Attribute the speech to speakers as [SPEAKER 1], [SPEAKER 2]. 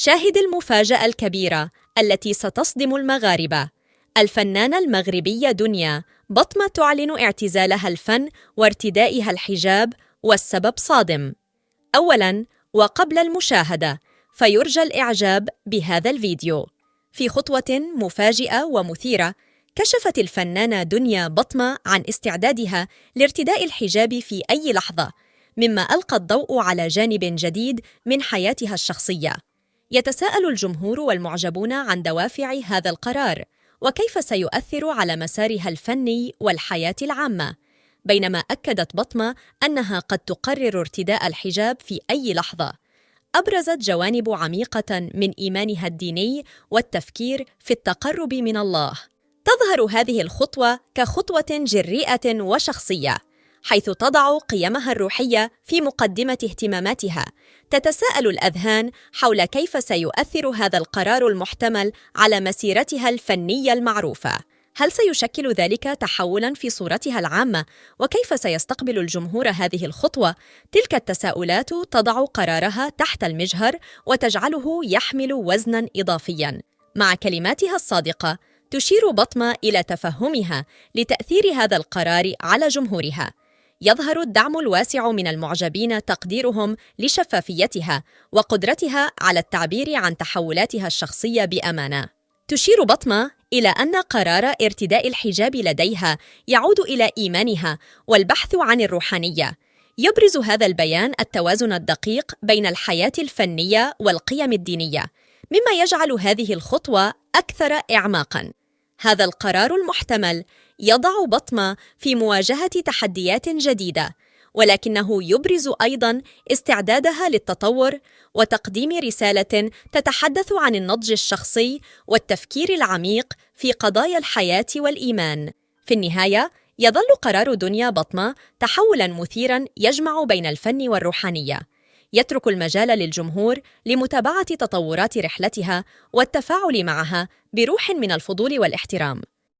[SPEAKER 1] شاهد المفاجأة الكبيرة التي ستصدم المغاربة. الفنانة المغربية دنيا بطمة تعلن اعتزالها الفن وارتدائها الحجاب، والسبب صادم. أولاً، وقبل المشاهدة، فيرجى الإعجاب بهذا الفيديو. في خطوة مفاجئة ومثيرة، كشفت الفنانة دنيا بطمة عن استعدادها لارتداء الحجاب في أي لحظة، مما ألقى الضوء على جانب جديد من حياتها الشخصية. يتساءل الجمهور والمعجبون عن دوافع هذا القرار، وكيف سيؤثر على مسارها الفني والحياة العامة، بينما أكدت بطمة أنها قد تقرر ارتداء الحجاب في أي لحظة. أبرزت جوانب عميقة من إيمانها الديني والتفكير في التقرب من الله. تظهر هذه الخطوة كخطوة جريئة وشخصية، حيث تضع قيمها الروحية في مقدمة اهتماماتها. تتساءل الأذهان حول كيف سيؤثر هذا القرار المحتمل على مسيرتها الفنية المعروفة. هل سيشكل ذلك تحولاً في صورتها العامة؟ وكيف سيستقبل الجمهور هذه الخطوة؟ تلك التساؤلات تضع قرارها تحت المجهر وتجعله يحمل وزناً إضافياً. مع كلماتها الصادقة، تشير بطمة إلى تفهمها لتأثير هذا القرار على جمهورها. يظهر الدعم الواسع من المعجبين تقديرهم لشفافيتها وقدرتها على التعبير عن تحولاتها الشخصية بأمانة. تشير بطمة إلى أن قرار ارتداء الحجاب لديها يعود إلى إيمانها والبحث عن الروحانية. يبرز هذا البيان التوازن الدقيق بين الحياة الفنية والقيم الدينية، مما يجعل هذه الخطوة أكثر إعماقاً. هذا القرار المحتمل يضع بطمة في مواجهة تحديات جديدة، ولكنه يبرز أيضاً استعدادها للتطور وتقديم رسالة تتحدث عن النضج الشخصي والتفكير العميق في قضايا الحياة والإيمان. في النهاية، يظل قرار دنيا بطمة تحولاً مثيراً يجمع بين الفن والروحانية. يترك المجال للجمهور لمتابعة تطورات رحلتها والتفاعل معها بروح من الفضول والاحترام.